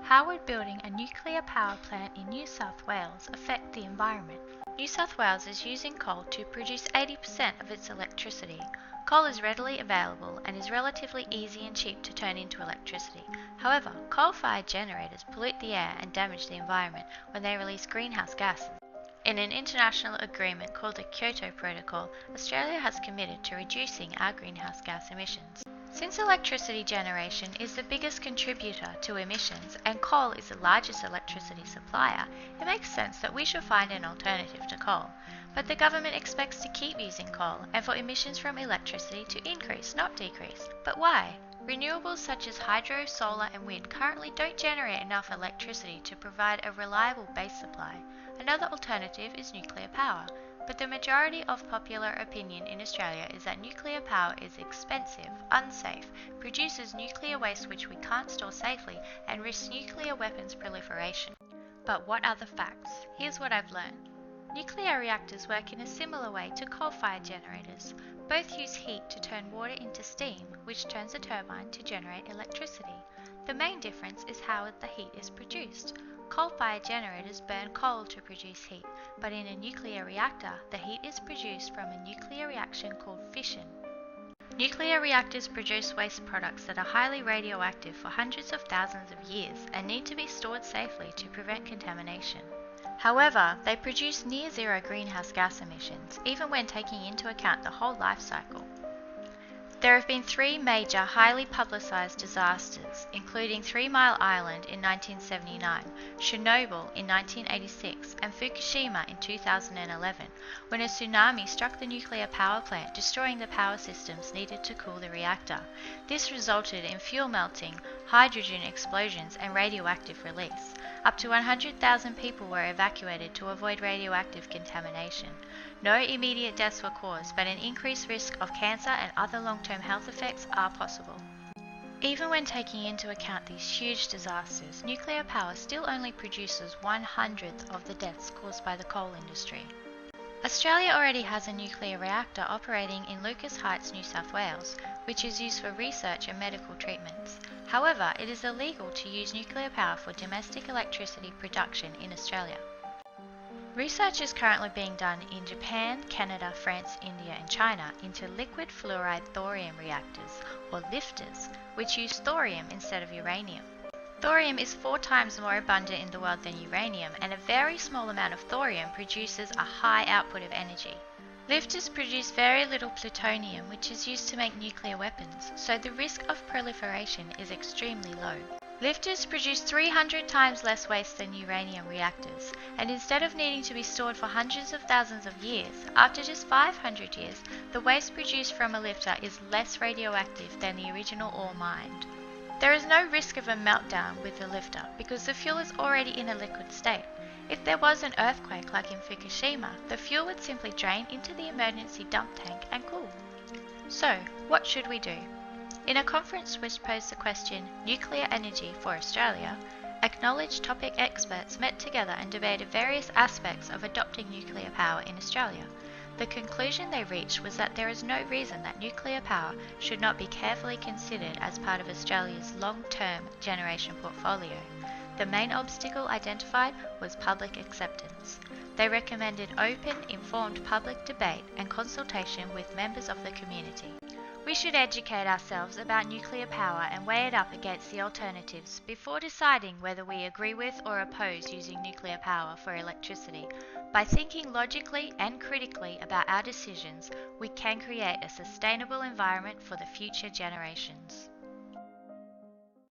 How would building a nuclear power plant in New South Wales affect the environment? New South Wales is using coal to produce 80% of its electricity. Coal is readily available and is relatively easy and cheap to turn into electricity. However, coal-fired generators pollute the air and damage the environment when they release greenhouse gases. In an international agreement called the Kyoto Protocol, Australia has committed to reducing our greenhouse gas emissions. Since electricity generation is the biggest contributor to emissions and coal is the largest electricity supplier, it makes sense that we should find an alternative to coal. But the government expects to keep using coal and for emissions from electricity to increase, not decrease. But why? Renewables such as hydro, solar and wind currently don't generate enough electricity to provide a reliable base supply. Another alternative is nuclear power. But the majority of popular opinion in Australia is that nuclear power is expensive, unsafe, produces nuclear waste which we can't store safely, and risks nuclear weapons proliferation. But what are the facts? Here's what I've learned. Nuclear reactors work in a similar way to coal-fired generators. Both use heat to turn water into steam, which turns a turbine to generate electricity. The main difference is how the heat is produced. Coal-fired generators burn coal to produce heat, but in a nuclear reactor, the heat is produced from a nuclear reaction called fission. Nuclear reactors produce waste products that are highly radioactive for hundreds of thousands of years and need to be stored safely to prevent contamination. However, they produce near-zero greenhouse gas emissions, even when taking into account the whole life cycle. There have been three major, highly publicised disasters, including 3 Mile Island in 1979, Chernobyl in 1986, and Fukushima in 2011, when a tsunami struck the nuclear power plant, destroying the power systems needed to cool the reactor. This resulted in fuel melting, hydrogen explosions, and radioactive release. Up to 100,000 people were evacuated to avoid radioactive contamination. No immediate deaths were caused, but an increased risk of cancer and other long-term health effects are possible. Even when taking into account these huge disasters, nuclear power still only produces 1/100th of the deaths caused by the coal industry. Australia already has a nuclear reactor operating in Lucas Heights, New South Wales, which is used for research and medical treatments. However, it is illegal to use nuclear power for domestic electricity production in Australia. Research is currently being done in Japan, Canada, France, India and China into liquid fluoride thorium reactors, or lifters, which use thorium instead of uranium. Thorium is 4 times more abundant in the world than uranium, and a very small amount of thorium produces a high output of energy. Lifters produce very little plutonium, which is used to make nuclear weapons, so the risk of proliferation is extremely low. Lifters produce 300 times less waste than uranium reactors, and instead of needing to be stored for hundreds of thousands of years, after just 500 years, the waste produced from a lifter is less radioactive than the original ore mined. There is no risk of a meltdown with the lifter because the fuel is already in a liquid state. If there was an earthquake like in Fukushima, the fuel would simply drain into the emergency dump tank and cool. So, what should we do? In a conference which posed the question, Nuclear Energy for Australia, acknowledged topic experts met together and debated various aspects of adopting nuclear power in Australia. The conclusion they reached was that there is no reason that nuclear power should not be carefully considered as part of Australia's long-term generation portfolio. The main obstacle identified was public acceptance. They recommended open, informed public debate and consultation with members of the community. We should educate ourselves about nuclear power and weigh it up against the alternatives before deciding whether we agree with or oppose using nuclear power for electricity. By thinking logically and critically about our decisions, we can create a sustainable environment for the future generations.